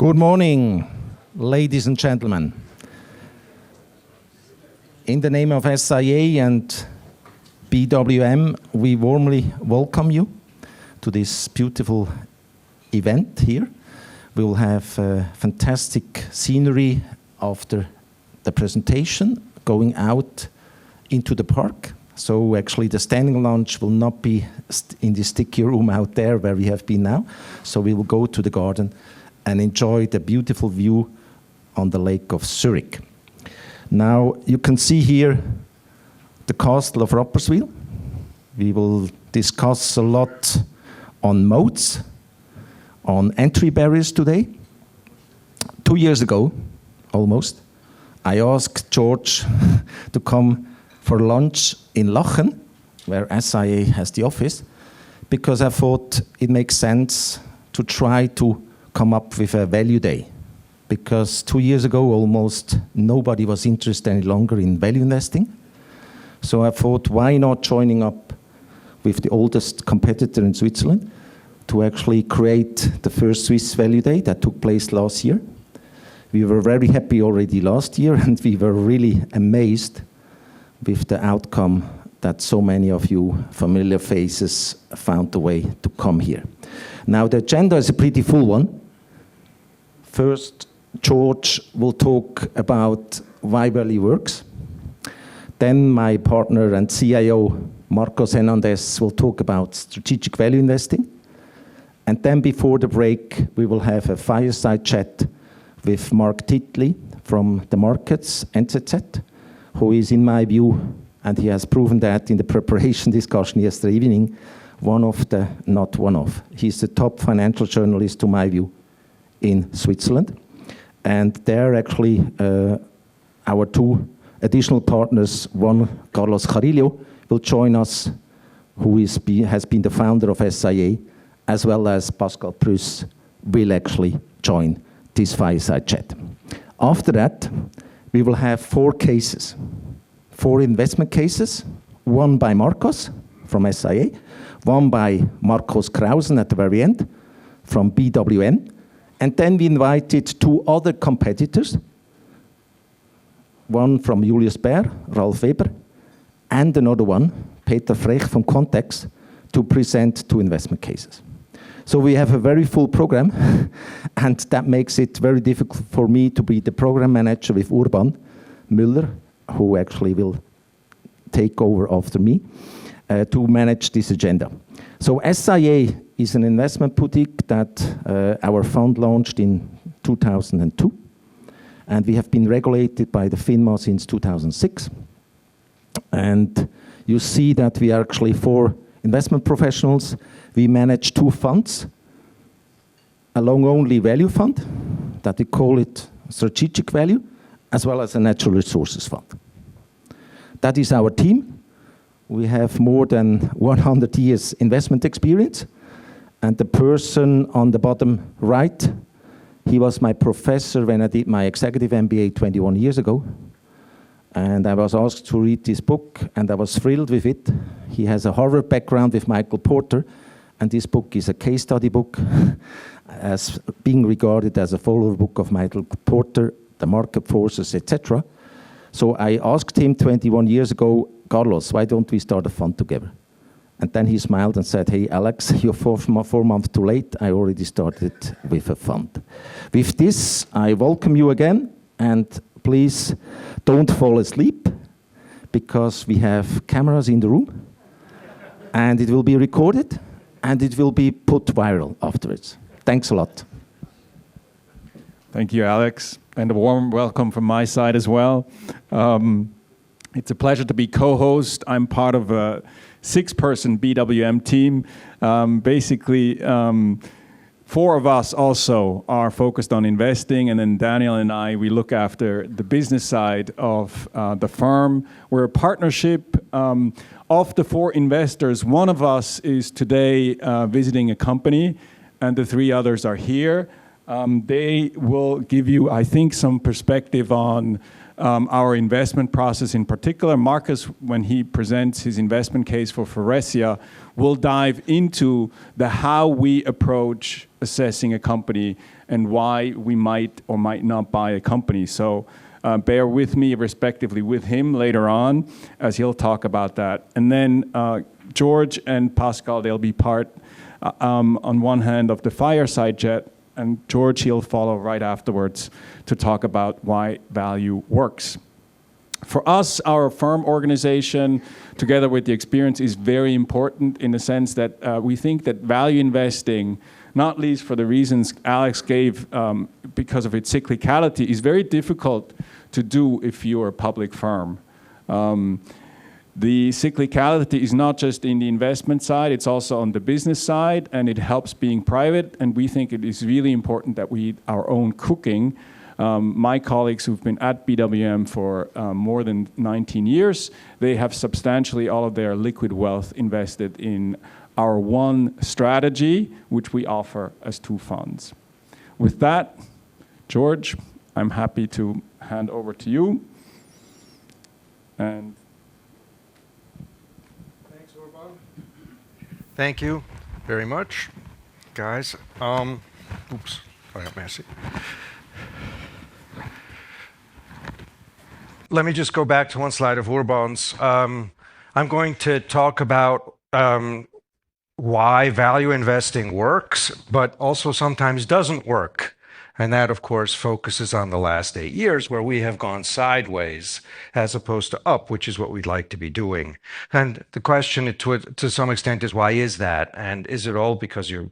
Good morning, ladies and gentlemen. In the name of SIA and BWM, we warmly welcome you to this beautiful event here. We will have fantastic scenery after the presentation, going out into the park. So actually the standing lounge will not be in the sticky room out there where we have been now. So we will go to the garden and enjoy the beautiful view on the lake of Zurich. Now you can see here the castle of Rapperswil. We will discuss a lot on moats, on entry barriers today. 2 years ago, almost, I asked George to come for lunch in Lachen, where SIA has the office, because I thought it makes sense to try to come up with a value day. Because 2 years ago, almost nobody was interested any longer in value investing. So I thought, why not joining up with the oldest competitor in Switzerland to actually create the first Swiss value day that took place last year. We were very happy already last year, and we were really amazed with the outcome that so many of you familiar faces found the way to come here. Now the agenda is a pretty full one. First, George will talk about why value works. Then my partner and CIO, Hernandenz, will talk about strategic value investing. And then before the break, we will have a fireside chat with Mark Titley from the markets, NZZ, who is, in my view, and he has proven that in the preparation discussion yesterday evening, he's the top financial journalist, to my view, in Switzerland. And there actually our two additional partners, one, Carlos Carillo, will join us, who has been the founder of SIA, as well as Pascal Prus will actually join this fireside chat. After that, we will have 4 cases, 4 investment cases, one by Marcos from SIA, one by Marcos Krausen at the very end from BWM, and then we invited 2 other competitors, one from Julius Baer, Ralf Weber, and another one, Peter Frech from Context, to present 2 investment cases. So we have a very full program, and that makes it very difficult for me to be the program manager with Urban Müller, who actually will take over after me, to manage this agenda. So SIA is an investment boutique that our fund launched in 2002, and we have been regulated by the FINMA since 2006. And you see that we are actually 4 investment professionals. We manage 2 funds, a long-only value fund, that we call it strategic value, as well as a natural resources fund. That is our team. We have more than 100 years investment experience. And the person on the bottom right, he was my professor when I did my executive MBA 21 years ago. And I was asked to read this book, and I was thrilled with it. He has a Harvard background with Michael Porter, and this book is a case study book, as being regarded as a follower book of Michael Porter, The Market Forces, etc. So I asked him 21 years ago, Carlos, why don't we start a fund together? And then he smiled and said, hey, Alex, you're 4 months too late. I already started with a fund. With this, I welcome you again, and please don't fall asleep, because we have cameras in the room, and it will be recorded, and it will be put viral afterwards. Thanks a lot. Thank you, Alex, and a warm welcome from my side as well. It's a pleasure to be co-host. I'm part of a 6-person BWM team. Basically, 4 of us also are focused on investing, and then Daniel and I, we look after the business side of the firm. We're a partnership. Of the 4 investors, one of us is today visiting a company, and the 3 others are here. They will give you, I think, some perspective on our investment process in particular. Marcus, when he presents his investment case for Faurecia, will dive into the how we approach assessing a company and why we might or might not buy a company. So bear with me, respectively, with him later on, as he'll talk about that. And then George and Pascal, they'll be part, on one hand, of the fireside chat, and George, he'll follow right afterwards to talk about why value works. For us, our firm organization, together with the experience, is very important in the sense that we think that value investing, not least for the reasons Alex gave because of its cyclicality, is very difficult to do if you're a public firm. The cyclicality is not just in the investment side, it's also on the business side, and it helps being private, and we think it is really important that we eat our own cooking. My colleagues who've been at BWM for more than 19 years, they have substantially all of their liquid wealth invested in our one strategy, which we offer as two funds. With that, George, I'm happy to hand over to you. And thanks, Urban. Thank you very much, guys. Oops, I got messy. Let me just go back to one slide of Urban's. I'm going to talk about why value investing works, but also sometimes doesn't work. And that, of course, focuses on the last 8 years where we have gone sideways as opposed to up, which is what we'd like to be doing. And the question to some extent is, why is that? And is it all because you're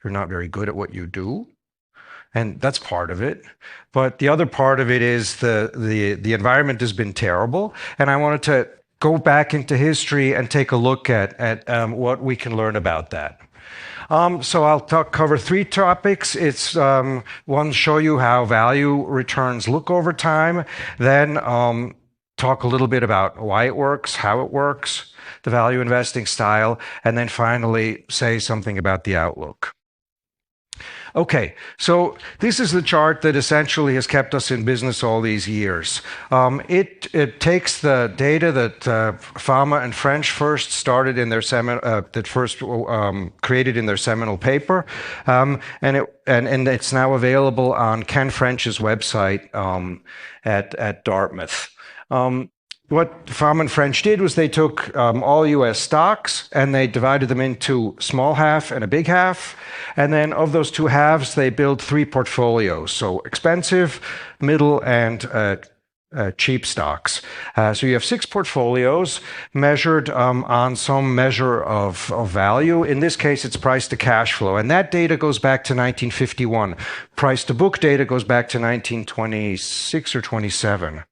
not very good at what you do? And that's part of it. But the other part of it is the environment has been terrible. And I wanted to go back into history and take a look at what we can learn about that. So I'll cover 3 topics. It's one, show you how value returns look over time. Then talk a little bit about why it works, how it works, the value investing style, and then finally say something about the outlook. Okay, so this is the chart that essentially has kept us in business all these years. It takes the data that Fama and French first started in their created in their seminal paper, and it's now available on Ken French's website at Dartmouth. What Fama and French did was they took all US stocks and they divided them into small half and a big half. And then of those 2 halves, they built 3 portfolios. So expensive, middle, and cheap stocks. So you have 6 portfolios measured on some measure of value. In this case, it's price to cash flow. And that data goes back to 1951. Price to book data goes back to 1926 or 27.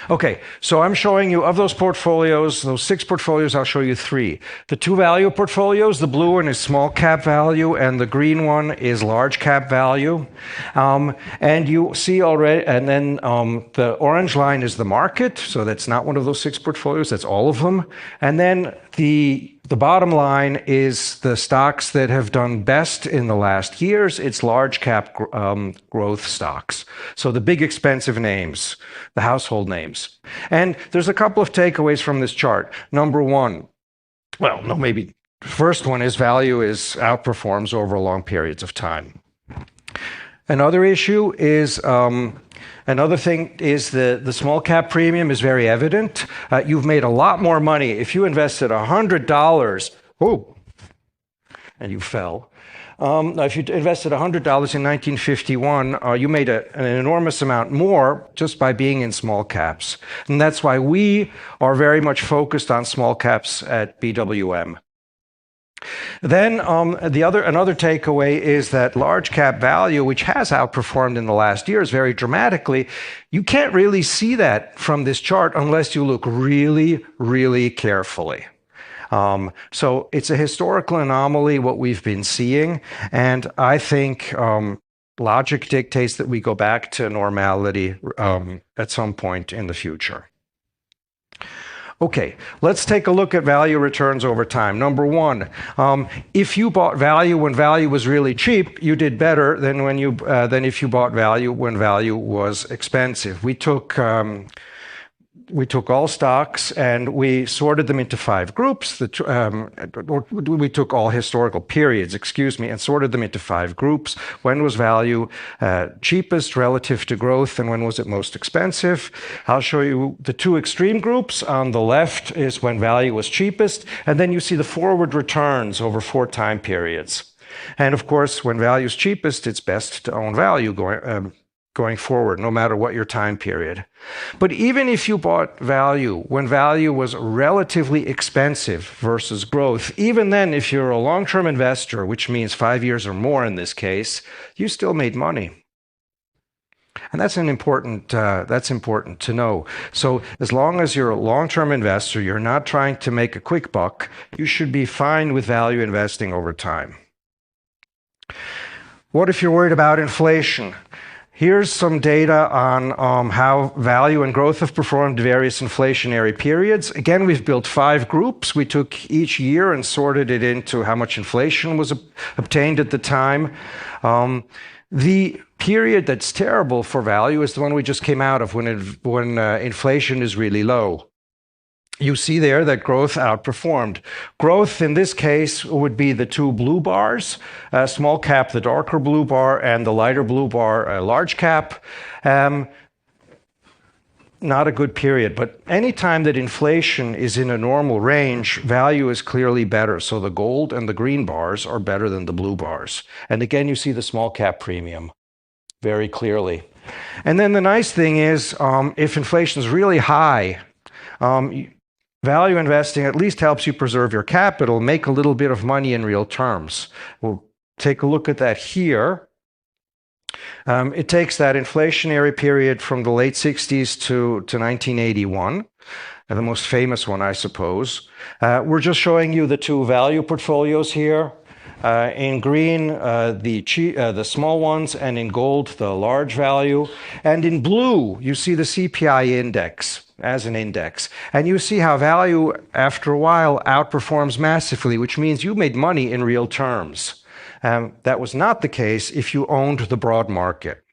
Okay, so I'm showing you, of those portfolios, those 6 portfolios, I'll show you 3. The 2 value portfolios, the blue one is small cap value, and the green one is large cap value. And you see already, and then the orange line is the market, so that's not one of those 6 portfolios, that's all of them. And then the bottom line is the stocks that have done best in the last years. It's large cap growth stocks. So the big expensive names, the household names. And there's a couple of takeaways from this chart. Number one, well, no, maybe the first one is value outperforms over long periods of time. Another issue is Another thing is the small cap premium is very evident. You've made a lot more money. If you invested $100, and you fell. If you invested $100 in 1951, you made an enormous amount more just by being in small caps. And that's why we are very much focused on small caps at BWM. Then another takeaway is that large cap value, which has outperformed in the last years very dramatically, you can't really see that from this chart unless you look really, really carefully. So it's a historical anomaly, what we've been seeing, and I think logic dictates that we go back to normality at some point in the future. Okay, let's take a look at value returns over time. Number one, if you bought value when value was really cheap, you did better than than if you bought value when value was expensive. We took all stocks and we sorted them into 5 groups. We took all historical periods, and sorted them into 5 groups. When was value cheapest relative to growth, and when was it most expensive? I'll show you the 2 extreme groups. On the left is when value was cheapest, and then you see the forward returns over 4 time periods. And of course, when value is cheapest, it's best to own value going forward, no matter what your time period. But even if you bought value when value was relatively expensive versus growth, even then, if you're a long-term investor, which means 5 years or more in this case, you still made money. And that's important to know. So as long as you're a long-term investor, you're not trying to make a quick buck, you should be fine with value investing over time. What if you're worried about inflation? Here's some data on how value and growth have performed in various inflationary periods. Again, we've built 5 groups. We took each year and sorted it into how much inflation was obtained at the time. The period that's terrible for value is the one we just came out of, when inflation is really low. You see there that growth outperformed. Growth in this case would be the 2 blue bars, small cap, the darker blue bar, and the lighter blue bar, large cap. Not a good period, but any time that inflation is in a normal range, value is clearly better. So the gold and the green bars are better than the blue bars. And again, you see the small cap premium very clearly. And then the nice thing is, if inflation is really high, value investing at least helps you preserve your capital, make a little bit of money in real terms. We'll take a look at that here. It takes that inflationary period from the late 60s to 1981, the most famous one, I suppose. We're just showing you the 2 value portfolios here. In green, the small ones, and in gold, the large value. And in blue, you see the CPI index as an index. And you see how value, after a while, outperforms massively, which means you made money in real terms. That was not the case if you owned the broad market.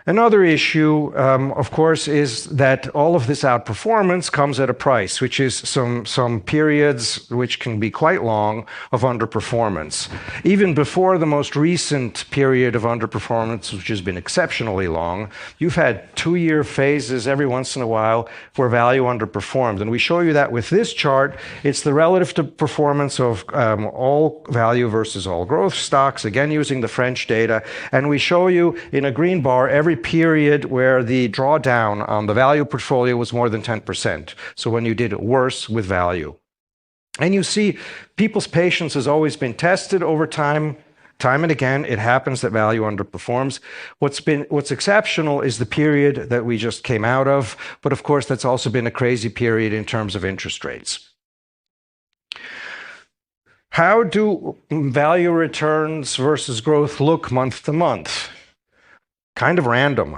Another issue, of course, is that all of this outperformance comes at a price, which is some periods which can be quite long of underperformance. Even before the most recent period of underperformance, which has been exceptionally long, you've had 2-year phases every once in a while where value underperformed. And we show you that with this chart. It's the relative performance of all value versus all growth stocks, again using the French data. And we show you in a green bar every period where the drawdown on the value portfolio was more than 10%. So when you did worse with value. And you see people's patience has always been tested over time. Time and again, it happens that value underperforms. What's exceptional is the period that we just came out of. But of course, that's also been a crazy period in terms of interest rates. How do value returns versus growth look month to month? Kind of random.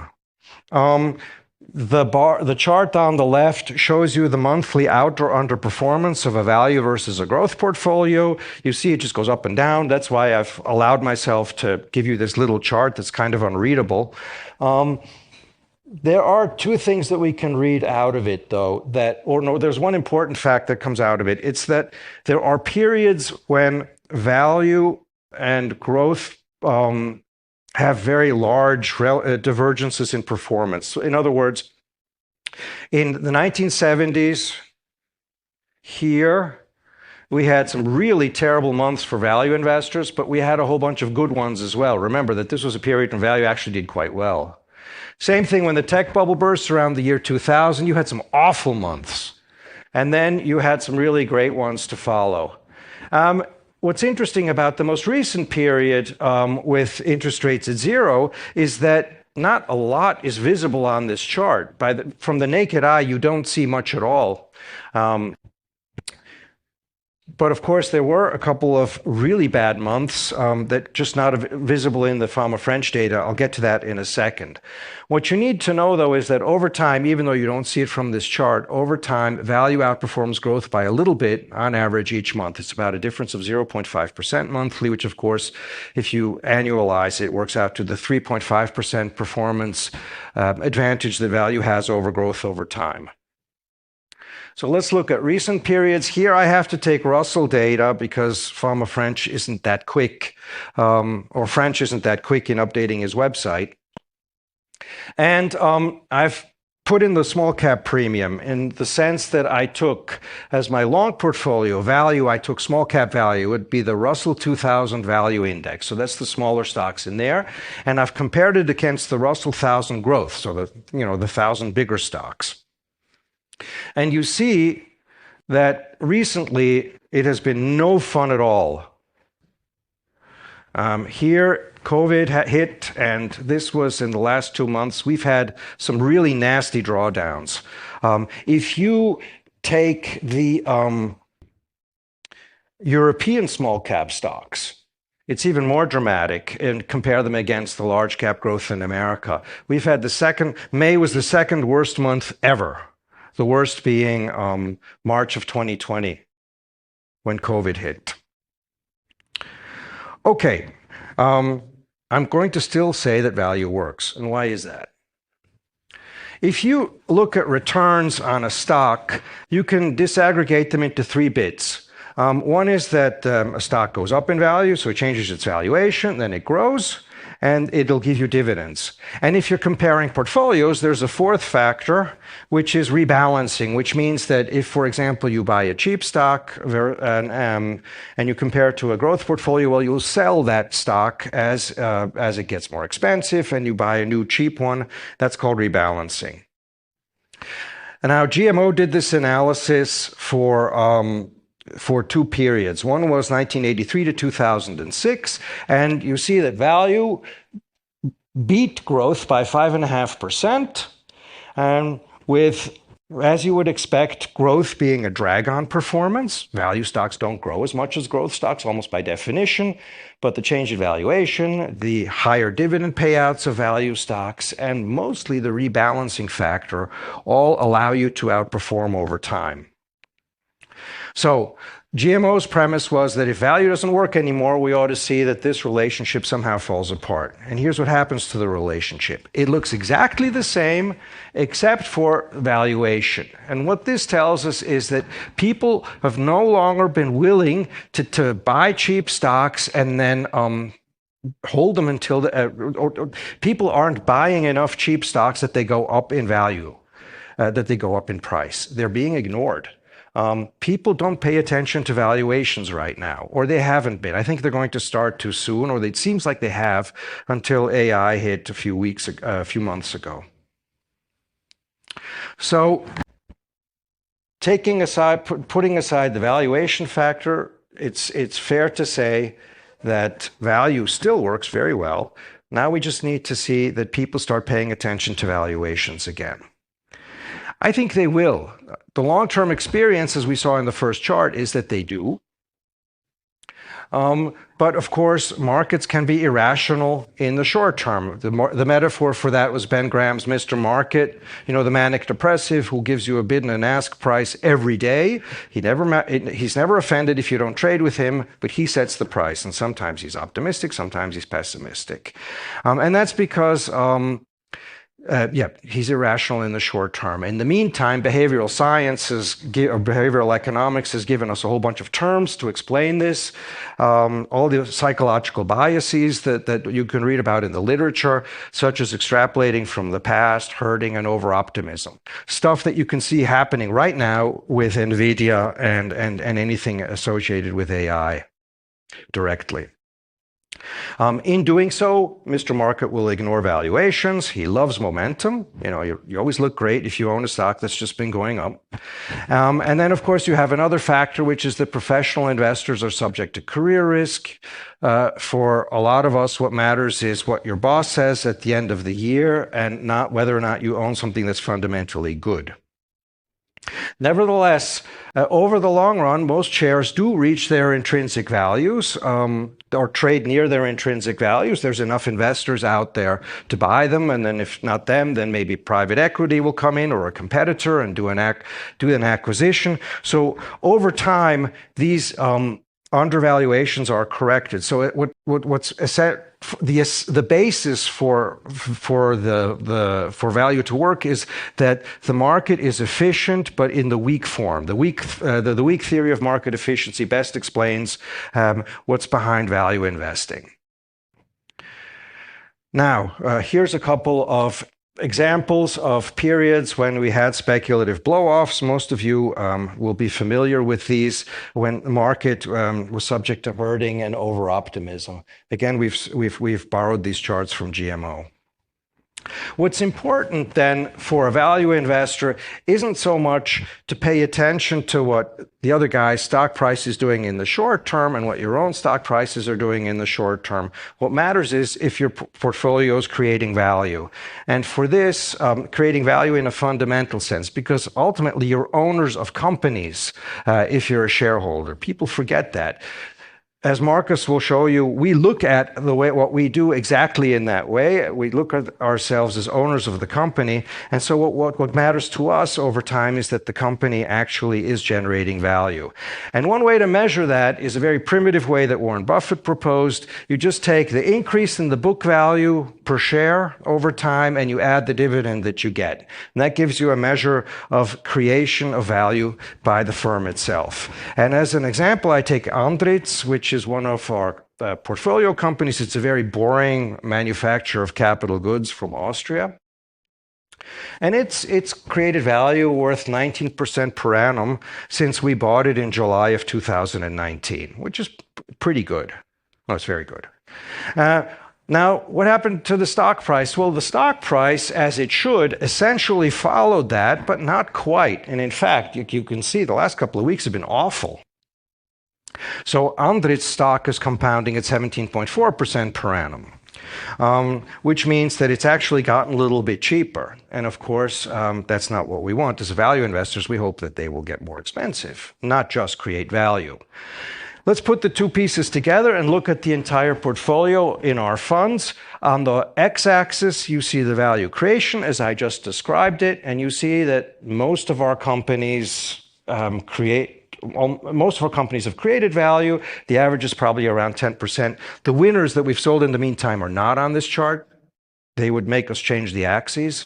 The chart on the left shows you the monthly out or underperformance of a value versus a growth portfolio. You see it just goes up and down. That's why I've allowed myself to give you this little chart that's kind of unreadable. There are 2 things that we can read out of it, though, there's one important fact that comes out of it. It's that there are periods when value and growth have very large divergences in performance. So in other words, in the 1970s, here, we had some really terrible months for value investors, but we had a whole bunch of good ones as well. Remember that this was a period when value actually did quite well. Same thing when the tech bubble burst around the year 2000, you had some awful months. And then you had some really great ones to follow. What's interesting about the most recent period with interest rates at 0 is that not a lot is visible on this chart. From the naked eye, you don't see much at all. But of course, there were a couple of really bad months that just not visible in the Pharma French data. I'll get to that in a second. What you need to know, though, is that over time, even though you don't see it from this chart, over time, value outperforms growth by a little bit on average each month. It's about a difference of 0.5% monthly, which, of course, if you annualize it, works out to the 3.5% performance advantage that value has over growth over time. So let's look at recent periods. Here I have to take Russell data because Pharma French isn't that quick, or French isn't that quick in updating his website. And I've put in the small cap premium in the sense that I took as my long portfolio value, I took small cap value. It would be the Russell 2000 value index. So that's the smaller stocks in there. And I've compared it against the Russell 1000 growth. So the 1,000 bigger stocks. And you see that recently it has been no fun at all. Here, COVID hit, and this was in the last 2 months. We've had some really nasty drawdowns. If you take the European small cap stocks, it's even more dramatic, and compare them against the large cap growth in America. We've had May was the second worst month ever. The worst being March of 2020, when COVID hit. Okay, I'm going to still say that value works. And why is that? If you look at returns on a stock, you can disaggregate them into 3 bits. One is that a stock goes up in value, so it changes its valuation, then it grows, and it'll give you dividends. And if you're comparing portfolios, there's a 4th factor, which is rebalancing, which means that if, for example, you buy a cheap stock and you compare it to a growth portfolio, well, you'll sell that stock as it gets more expensive and you buy a new cheap one. That's called rebalancing. And now GMO did this analysis for 2 periods. One was 1983 to 2006, and you see that value beat growth by 5.5%, and with, as you would expect, growth being a drag on performance. Value stocks don't grow as much as growth stocks, almost by definition, but the change in valuation, the higher dividend payouts of value stocks, and mostly the rebalancing factor all allow you to outperform over time. So GMO's premise was that if value doesn't work anymore, we ought to see that this relationship somehow falls apart. And here's what happens to the relationship. It looks exactly the same, except for valuation. And what this tells us is that people have no longer been willing to buy cheap stocks and then hold them until people aren't buying enough cheap stocks that they go up in value, that they go up in price. They're being ignored. People don't pay attention to valuations right now, or they haven't been. I think they're going to start too soon, or it seems like they have until AI hit a few months ago. So, putting aside the valuation factor, it's fair to say that value still works very well. Now we just need to see that people start paying attention to valuations again. I think they will. The long-term experience, as we saw in the first chart, is that they do. But of course, markets can be irrational in the short term. The metaphor for that was Ben Graham's Mr. Market, the manic depressive who gives you a bid and an ask price every day. He's never offended if you don't trade with him, but he sets the price. And sometimes he's optimistic, sometimes he's pessimistic. And that's because he's irrational in the short term. In the meantime, behavioral sciences or behavioral economics has given us a whole bunch of terms to explain this. All the psychological biases that you can read about in the literature, such as extrapolating from the past, herding, and over-optimism. Stuff that you can see happening right now with NVIDIA and anything associated with AI directly. In doing so, Mr. Market will ignore valuations. He loves momentum. You always look great if you own a stock that's just been going up. And then, of course, you have another factor, which is that professional investors are subject to career risk. For a lot of us, what matters is what your boss says at the end of the year and not whether or not you own something that's fundamentally good. Nevertheless, over the long run, most shares do reach their intrinsic values or trade near their intrinsic values. There's enough investors out there to buy them, and then if not them, then maybe private equity will come in or a competitor and do an acquisition. So over time, these undervaluations are corrected. So what's the basis for value to work is that the market is efficient, but in the weak form. The weak theory of market efficiency best explains what's behind value investing. Now, here's a couple of examples of periods when we had speculative blow-offs. Most of you will be familiar with these when the market was subject to herding and over-optimism. Again, we've borrowed these charts from GMO. What's important then for a value investor isn't so much to pay attention to what the other guy's stock price is doing in the short term and what your own stock prices are doing in the short term. What matters is if your portfolio is creating value. And for this, creating value in a fundamental sense, because ultimately you're owners of companies if you're a shareholder. People forget that. As Marcus will show you, we look at what we do exactly in that way. We look at ourselves as owners of the company. And so what matters to us over time is that the company actually is generating value. And one way to measure that is a very primitive way that Warren Buffett proposed. You just take the increase in the book value per share over time and you add the dividend that you get. And that gives you a measure of creation of value by the firm itself. And as an example, I take Andritz, which is one of our portfolio companies. It's a very boring manufacturer of capital goods from Austria. And it's created value worth 19% per annum since we bought it in July of 2019, which is pretty good. Oh, it's very good. Now, what happened to the stock price? Well, the stock price, as it should, essentially followed that, but not quite. And in fact, you can see the last couple of weeks have been awful. So Andritz stock is compounding at 17.4% per annum, which means that it's actually gotten a little bit cheaper. And of course, that's not what we want. As value investors, we hope that they will get more expensive, not just create value. Let's put the two pieces together and look at the entire portfolio in our funds. On the x-axis, you see the value creation as I just described it, and you see that most of our companies have created value. The average is probably around 10%. The winners that we've sold in the meantime are not on this chart. They would make us change the axes.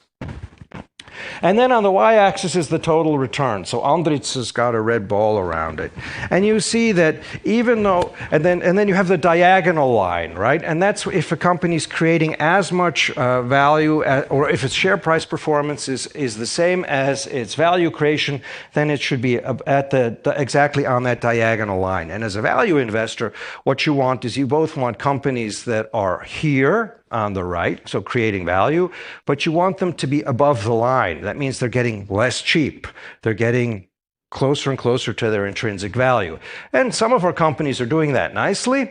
And then on the y-axis is the total return. So Andritz has got a red ball around it. And you see that even though, and then you have the diagonal line, right? And that's if a company's creating as much value, or if its share price performance is the same as its value creation, then it should be at exactly on that diagonal line. And as a value investor, what you want is you both want companies that are here on the right, so creating value, but you want them to be above the line. That means they're getting less cheap. They're getting closer and closer to their intrinsic value. And some of our companies are doing that nicely,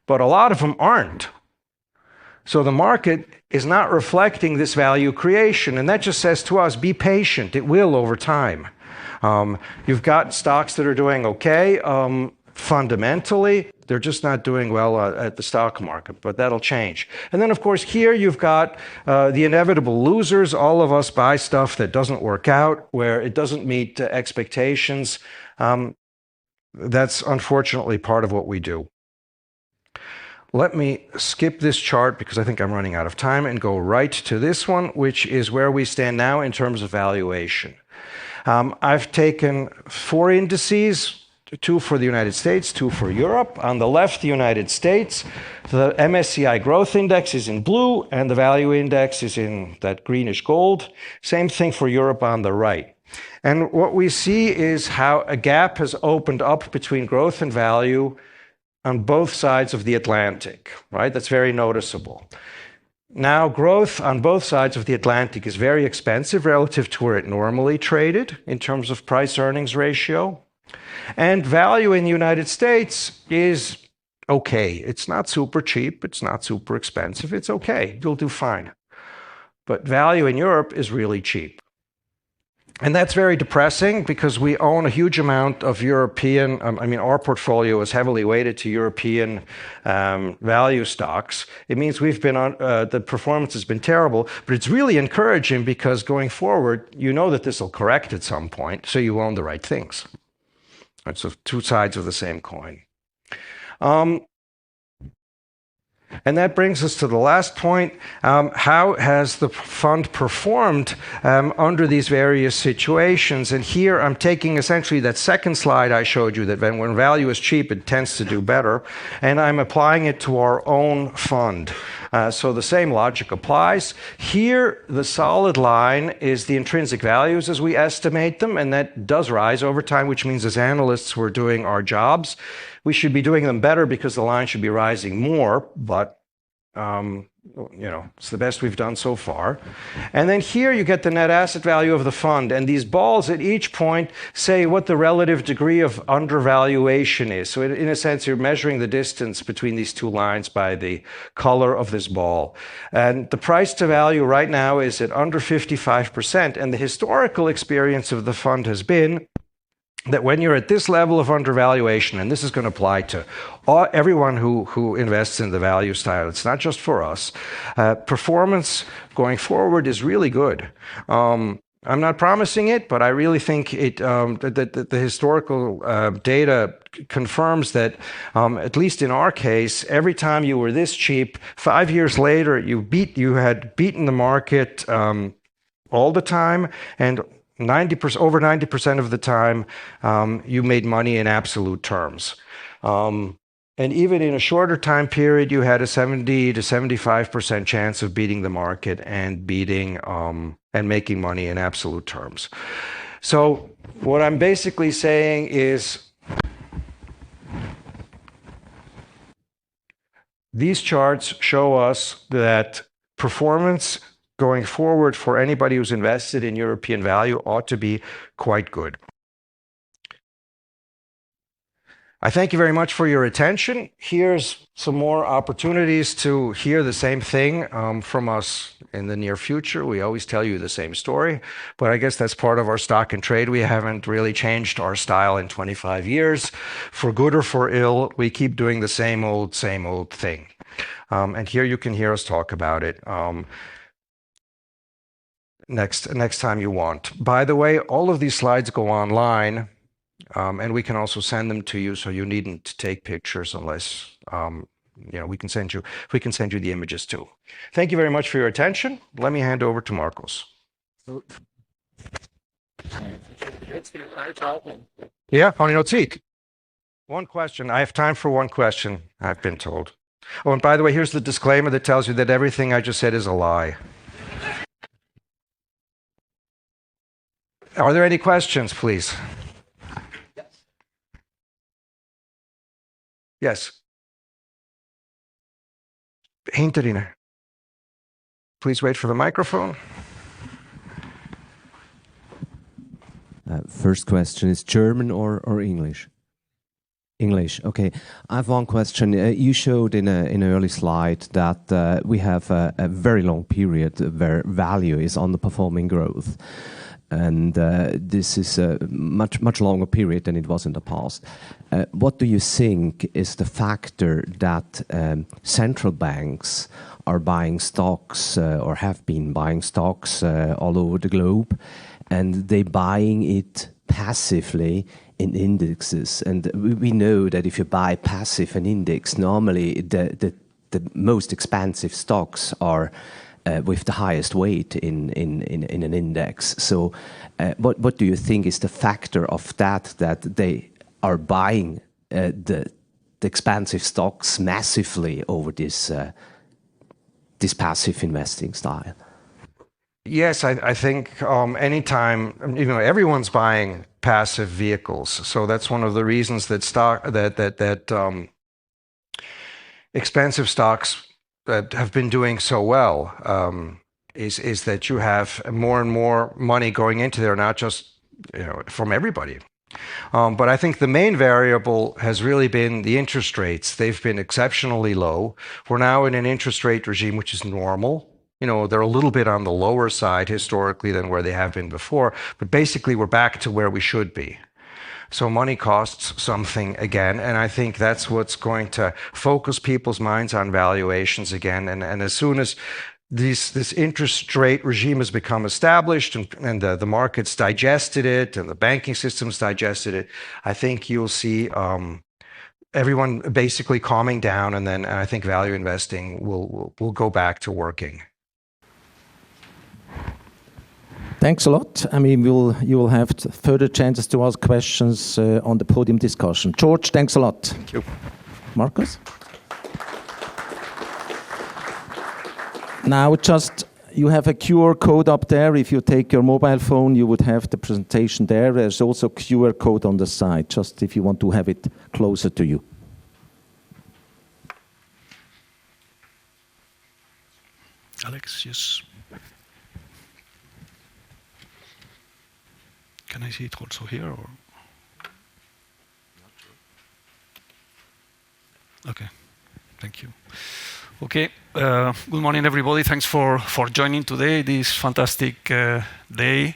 but a lot of them aren't. So the market is not reflecting this value creation, and that just says to us, be patient. It will over time. You've got stocks that are doing okay. Fundamentally, they're just not doing well at the stock market, but that'll change. And then, of course, here you've got the inevitable losers. All of us buy stuff that doesn't work out, where it doesn't meet expectations. That's unfortunately part of what we do. Let me skip this chart because I think I'm running out of time and go right to this one, which is where we stand now in terms of valuation. I've taken 4 indices, 2 for the United States, 2 for Europe. On the left, the United States, the MSCI Growth Index is in blue, and the Value Index is in that greenish gold. Same thing for Europe on the right. And what we see is how a gap has opened up between growth and value on both sides of the Atlantic, right? That's very noticeable. Now, growth on both sides of the Atlantic is very expensive relative to where it normally traded in terms of price-earnings ratio. And value in the United States is okay. It's not super cheap. It's not super expensive. It's okay. You'll do fine. But value in Europe is really cheap. And that's very depressing because we own a huge amount of European, our portfolio is heavily weighted to European value stocks. It means we've been on, the performance has been terrible, but it's really encouraging because going forward, you know that this will correct at some point, so you own the right things. Right, so two sides of the same coin. And that brings us to the last point. How has the fund performed under these various situations? And here I'm taking essentially that second slide I showed you, that when value is cheap, it tends to do better, and I'm applying it to our own fund. So the same logic applies. Here, the solid line is the intrinsic values as we estimate them, and that does rise over time, which means as analysts, we're doing our jobs. We should be doing them better because the line should be rising more, but it's the best we've done so far. And then here you get the net asset value of the fund, and these balls at each point say what the relative degree of undervaluation is. So in a sense, you're measuring the distance between these two lines by the color of this ball. And the price to value right now is at under 55%, and the historical experience of the fund has been that when you're at this level of undervaluation, and this is going to apply to everyone who invests in the value style, it's not just for us, performance going forward is really good. I'm not promising it, but I really think that the historical data confirms that, at least in our case, every time you were this cheap, 5 years later, you had beaten the market all the time, and over 90% of the time, you made money in absolute terms. And even in a shorter time period, you had a 70 to 75% chance of beating the market and and making money in absolute terms. So what I'm basically saying is these charts show us that performance going forward for anybody who's invested in European value ought to be quite good. I thank you very much for your attention. Here's some more opportunities to hear the same thing from us in the near future. We always tell you the same story, but I guess that's part of our stock and trade. We haven't really changed our style in 25 years. For good or for ill, we keep doing the same old thing. And here you can hear us talk about it. Next time you want. By the way, all of these slides go online, and we can also send them to you, so you needn't take pictures unless we can send you the images too. Thank you very much for your attention. Let me hand over to Marcos. Yeah, har ni något tid? One question. I have time for one question, I've been told. Oh, and by the way, here's the disclaimer that tells you that everything I just said is a lie. Are there any questions, please? Yes. Hinterine. Please wait for the microphone. First question is German or English? English, okay. I have one question. You showed in an early slide that we have a very long period where value is underperforming growth. And this is a much longer period than it was in the past. What do you think is the factor that central banks are buying stocks or have been buying stocks all over the globe, and they buying it passively in indexes? And we know that if you buy passive an index, normally the most expensive stocks are with the highest weight in an index. So what do you think is the factor of that they are buying the expensive stocks massively over this passive investing style? Yes, I think anytime, everyone's buying passive vehicles. So that's one of the reasons that expensive stocks that have been doing so well is that you have more and more money going into there, not just from everybody. But I think the main variable has really been the interest rates. They've been exceptionally low. We're now in an interest rate regime which is normal. They're a little bit on the lower side historically than where they have been before, but basically we're back to where we should be. So money costs something again, and I think that's what's going to focus people's minds on valuations again. And as soon as this interest rate regime has become established and the markets digested it and the banking systems digested it, I think you'll see everyone basically calming down, and then I think value investing will go back to working. Thanks a lot. I mean, you will have further chances to ask questions on the podium discussion. George, thanks a lot. Thank you. Marcus? Now, you have a QR code up there. If you take your mobile phone, you would have the presentation there. There's also a QR code on the side, just if you want to have it closer to you. Alex, yes. Can I see it also here? Or? Okay, thank you. Okay, good morning everybody. Thanks for joining today, this fantastic day.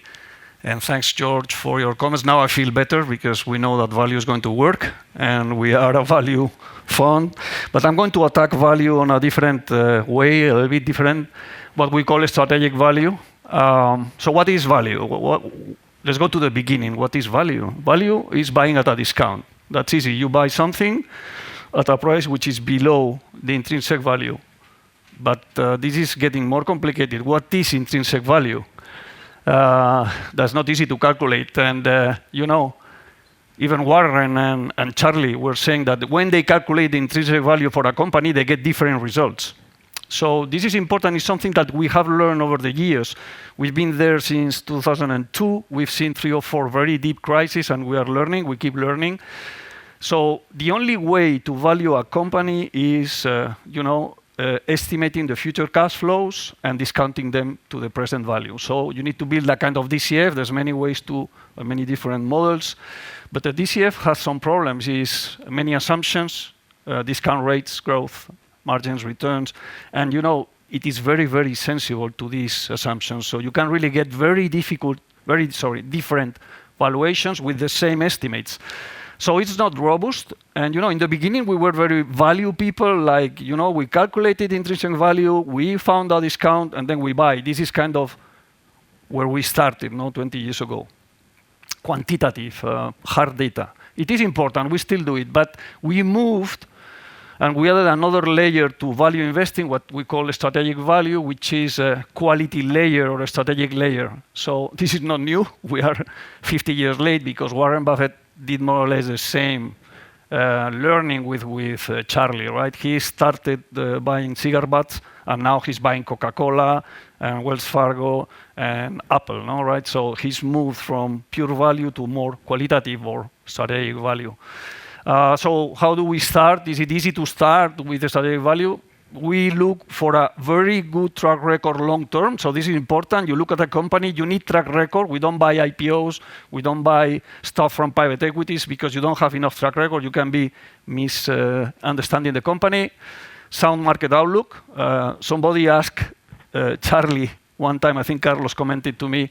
And thanks, George, for your comments. Now I feel better because we know that value is going to work and we are a value fund. But I'm going to attack value on a different way, a little bit different, what we call a strategic value. So what is value? Let's go to the beginning. What is value? Value is buying at a discount. That's easy. You buy something at a price which is below the intrinsic value. But this is getting more complicated. What is intrinsic value? That's not easy to calculate. And even Warren and Charlie were saying that when they calculate the intrinsic value for a company, they get different results. So this is important. It's something that we have learned over the years. We've been there since 2002. We've seen 3 or 4 very deep crises, and we are learning. We keep learning. So the only way to value a company is, estimating the future cash flows and discounting them to the present value. So you need to build a kind of DCF. There's many ways many different models. But the DCF has some problems. It's many assumptions, discount rates, growth, margins, returns, and it is very, very sensible to these assumptions. So you can really get very different valuations with the same estimates. So it's not robust. And in the beginning we were very value people, like we calculated intrinsic value, we found a discount, and then we buy. This is kind of where we started, 20 years ago. Quantitative, hard data. It is important, we still do it, but we moved and we added another layer to value investing, what we call a strategic value, which is a quality layer or a strategic layer. So this is not new. We are 50 years late because Warren Buffett did more or less the same learning with Charlie, right? He started buying cigar butts, and now he's buying Coca-Cola and Wells Fargo and Apple, no, right? So he's moved from pure value to more qualitative or strategic value. So how do we start? Is it easy to start with the strategic value? We look for a very good track record long term. So this is important. You look at a company, you need track record. We don't buy IPOs. We don't buy stuff from private equities because you don't have enough track record. You can be misunderstanding the company. Sound market outlook. Somebody asked Charlie one time, I think Carlos commented to me,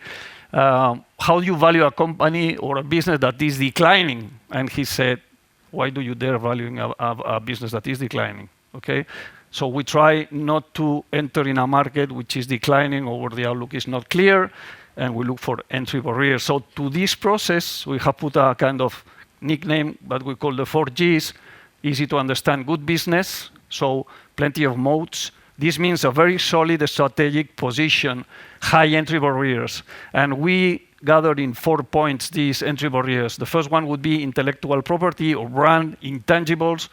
how do you value a company or a business that is declining? And he said, why do you dare valuing a business that is declining? Okay, so we try not to enter in a market which is declining or where the outlook is not clear, and we look for entry barriers. So to this process, we have put a kind of nickname that we call the 4 Gs. Easy to understand, good business, so plenty of moats. This means a very solid strategic position, high entry barriers, and we gathered in 4 points these entry barriers. The first one would be intellectual property or brand, intangibles.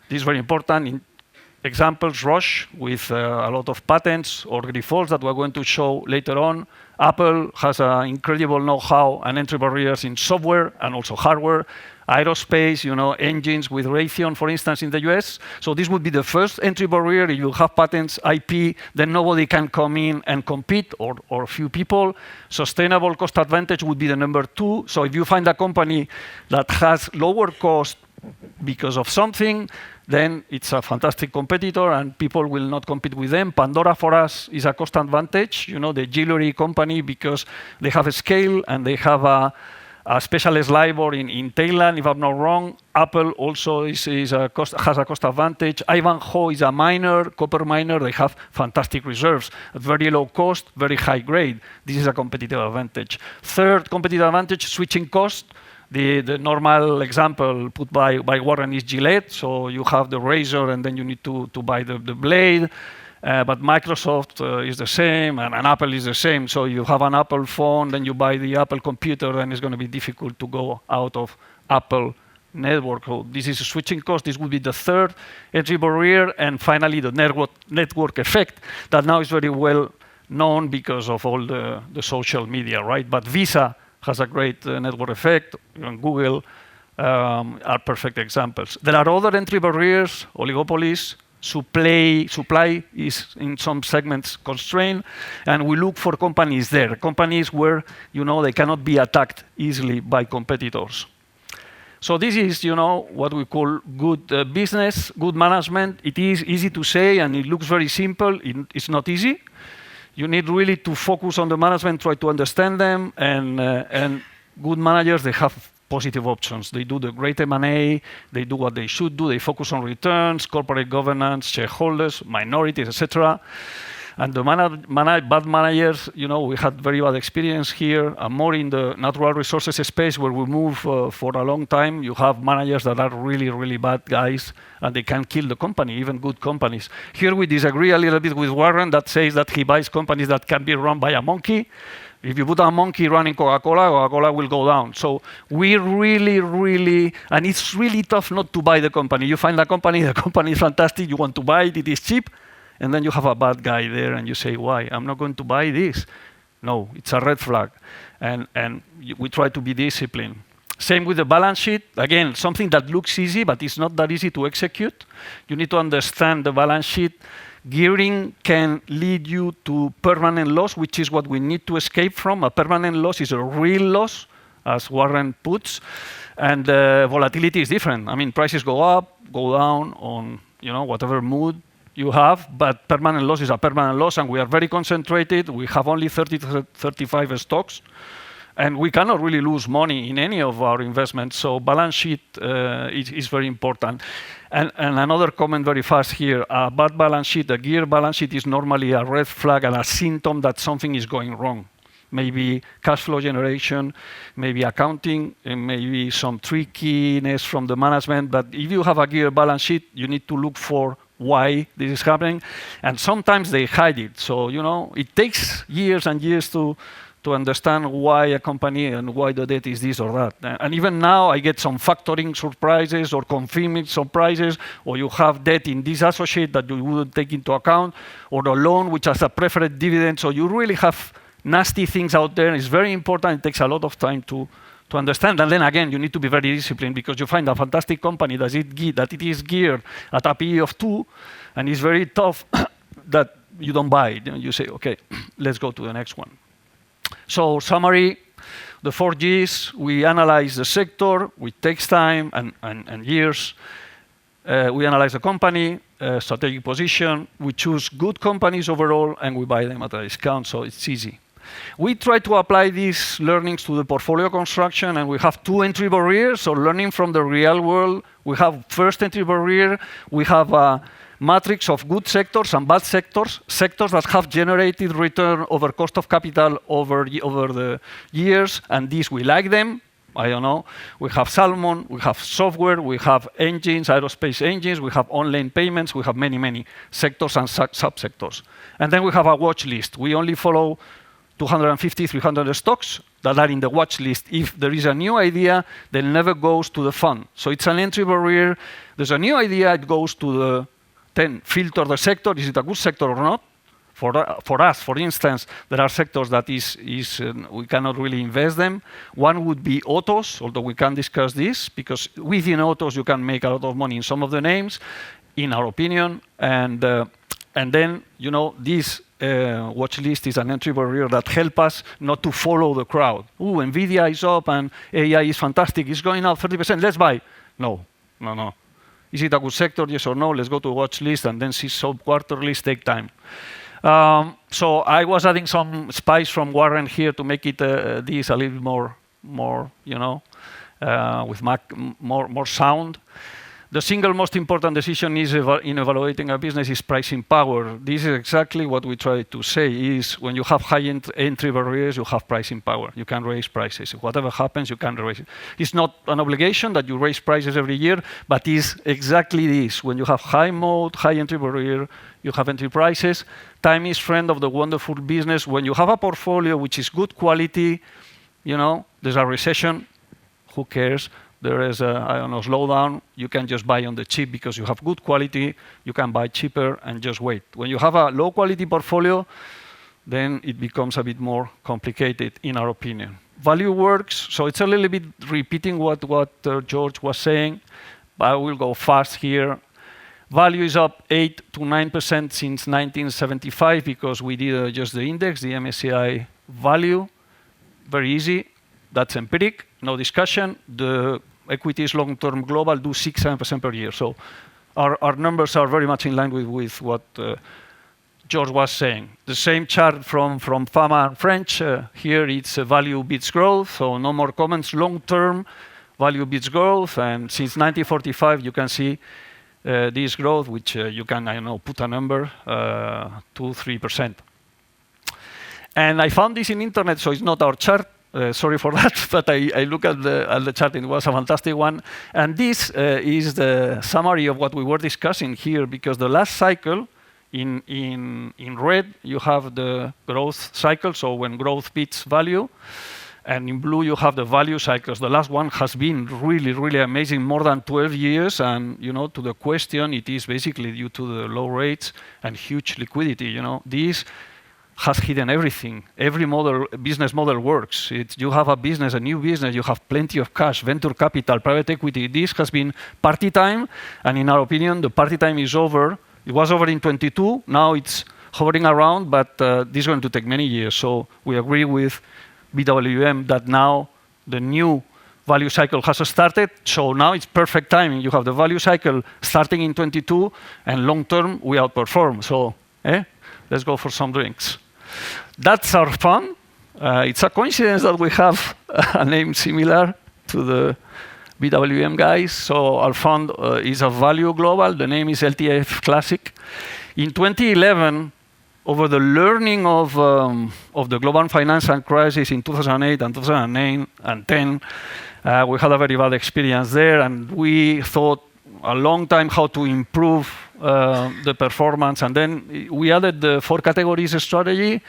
This is very important. Examples, Roche with a lot of patents, or Grifols that we're going to show later on. Apple has an incredible know-how and entry barriers in software and also hardware. Aerospace, engines with Raytheon, for instance, in the US. So this would be the first entry barrier. If you have patents, IP, then nobody can come in and compete, or few people. Sustainable cost advantage would be the number 2. So if you find a company that has lower cost because of something, then it's a fantastic competitor and people will not compete with them. Pandora for us is a cost advantage, the jewelry company, because they have a scale and they have a specialist LIBOR in Thailand, if I'm not wrong. Apple also has a cost advantage. Ivanhoe is a miner, copper miner. They have fantastic reserves at very low cost, very high grade. This is a competitive advantage. Third competitive advantage, switching cost. The normal example put by Warren is Gillette. So you have the razor and then you need to buy the blade. But Microsoft is the same and Apple is the same. So you have an Apple phone, then you buy the Apple computer, then it's going to be difficult to go out of Apple network. So this is a switching cost. This would be the third entry barrier. And finally, the network effect that now is very well known because of all the social media, right? But Visa has a great network effect, and Google are perfect examples. There are other entry barriers, oligopolies. Supply is in some segments constrained, and we look for companies there, companies where they cannot be attacked easily by competitors. So this is what we call good business, good management. It is easy to say, and it looks very simple. It's not easy. You need really to focus on the management, try to understand them, and good managers, they have positive options. They do the great M&A, they do what they should do, they focus on returns, corporate governance, shareholders, minorities, etc. And the bad managers, we had very bad experience here. More in the natural resources space where we move for a long time, you have managers that are really, really bad guys, and they can kill the company, even good companies. Here we disagree a little bit with Warren that says that he buys companies that can be run by a monkey. If you put a monkey running Coca-Cola, Coca-Cola will go down. So we really, and it's really tough not to buy the company. You find the company is fantastic, you want to buy it, it is cheap, and then you have a bad guy there and you say, why? I'm not going to buy this. No, it's a red flag. And we try to be disciplined. Same with the balance sheet. Again, something that looks easy, but it's not that easy to execute. You need to understand the balance sheet. Gearing can lead you to permanent loss, which is what we need to escape from. A permanent loss is a real loss, as Warren puts, and volatility is different. I mean, prices go up, go down on whatever mood you have, but permanent loss is a permanent loss, and we are very concentrated. We have only 30 to 35 stocks, and we cannot really lose money in any of our investments. So balance sheet is very important. And another comment very fast here, a bad balance sheet, a gear balance sheet is normally a red flag and a symptom that something is going wrong. Maybe cash flow generation, maybe accounting, and maybe some trickiness from the management. But if you have a gear balance sheet, you need to look for why this is happening. And sometimes they hide it. So, it takes years and years to understand why a company and why the debt is this or that. And even now, I get some factoring surprises or confirming surprises, or you have debt in this associate that you wouldn't take into account, or a loan which has a preferred dividend. So you really have nasty things out there. It's very important. It takes a lot of time to understand. And then again, you need to be very disciplined because you find a fantastic company that it is geared at a PE of 2, and it's very tough that you don't buy it. You say, okay, let's go to the next one. So summary, the 4 Gs, we analyze the sector, it takes time and years. We analyze the company, strategic position, we choose good companies overall, and we buy them at a discount, so it's easy. We try to apply these learnings to the portfolio construction, and we have 2 entry barriers, so learning from the real world. We have first entry barrier, we have a matrix of good sectors and bad sectors, sectors that have generated return over cost of capital over the years, and these we like them. I don't know. We have salmon, we have software, we have engines, aerospace engines, we have online payments, we have many sectors and subsectors. And then we have a watch list. We only follow 250, 300 stocks that are in the watch list. If there is a new idea, that never goes to the fund. So it's an entry barrier. There's a new idea, it goes to the then filter the sector. Is it a good sector or not? For us, for instance, there are sectors that we cannot really invest them. One would be autos, although we can discuss this, because within autos you can make a lot of money in some of the names, in our opinion. And then, this watch list is an entry barrier that help us not to follow the crowd. Ooh, NVIDIA is up and AI is fantastic. It's going up 30%. Let's buy. No. Is it a good sector? Yes or no? Let's go to watch list and then see sub-quarterlies take time. So I was adding some spice from Warren here to make it this a little bit more with more sound. The single most important decision is in evaluating a business is pricing power. This is exactly what we try to say is when you have high entry barriers, you have pricing power. You can raise prices. Whatever happens, you can raise it. It's not an obligation that you raise prices every year, but it's exactly this. When you have high moat, high entry barrier, you have entry prices. Time is friend of the wonderful business. When you have a portfolio which is good quality, there's a recession, who cares? There is a slowdown, you can just buy on the cheap because you have good quality, you can buy cheaper and just wait. When you have a low quality portfolio, then it becomes a bit more complicated in our opinion. Value works, so it's a little bit repeating what George was saying, but I will go fast here. Value is up 8 to 9% since 1975 because we did just the index, the MSCI value. Very easy, that's empiric, no discussion. The equities long-term global do 6-7% per year. So our numbers are very much in line with what George was saying. The same chart from Fama and French. Here it's value beats growth, so no more comments. Long-term value beats growth, and since 1945 you can see this growth, which you can, put a number, 2-3%. And I found this in internet, so it's not our chart. Sorry for that, but I look at the chart, and it was a fantastic one. And this is the summary of what we were discussing here, because the last cycle, in red, you have the growth cycle, so when growth beats value. And in blue, you have the value cycles. The last one has been really, really amazing, more than 12 years. And to the question, it is basically due to the low rates and huge liquidity. This has hidden everything. Every business model works. You have a new business, you have plenty of cash, venture capital, private equity. This has been party time, and in our opinion, the party time is over. It was over in 22, now it's hovering around, but this is going to take many years. So we agree with BWM that now the new value cycle has started, so now it's perfect timing. You have the value cycle starting in 22, and long term, we outperform. So, let's go for some drinks. That's our fund. It's a coincidence that we have a name similar to the BWM guys. So our fund is a value global. The name is LTF Classic. In 2011, over the learning of the global financial crisis in 2008 and 2009 and 10, we had a very bad experience there, and we thought a long time how to improve the performance, and then we added the 4 categories strategy.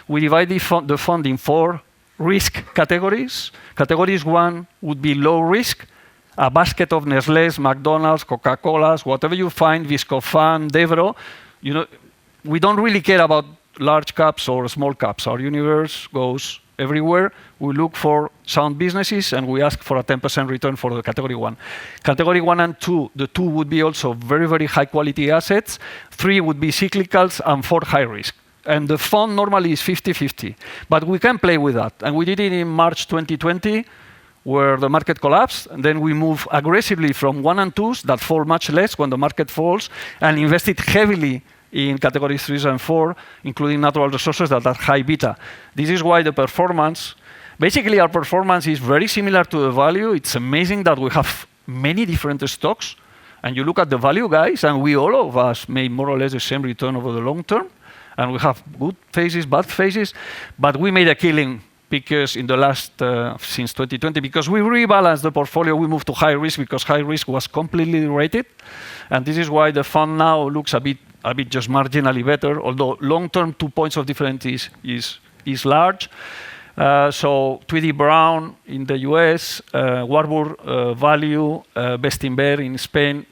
We divide the fund in 4 risk categories. Categories 1 would be low risk, a basket of Nestlé's, McDonald's, Coca-Cola's, whatever you find, Viscofan, Devro. We don't really care about large caps or small caps. Our universe goes everywhere. We look for sound businesses, and we ask for a 10% return for the category 1. Category 1 and 2, the 2 would be also very, very high quality assets. 3 would be cyclicals, and 4 high risk. And the fund normally is 50-50, but we can play with that. And we did it in March 2020, where the market collapsed, and then we move aggressively from 1 and 2s that fall much less when the market falls, and invested heavily in categories 3 and 4, including natural resources that are high beta. This is why the performance, basically our performance is very similar to the value. It's amazing that we have many different stocks, and you look at the value guys, and we all of us made more or less the same return over the long term, and we have good phases, bad phases, but we made a killing because in the last, since 2020, because we rebalanced the portfolio, we moved to high risk because high risk was completely rated, and this is why the fund now looks a bit just marginally better, although long-term 2 points of difference is large. So Tweedy Brown in the US, Warburg Value, Bestinver in Spain,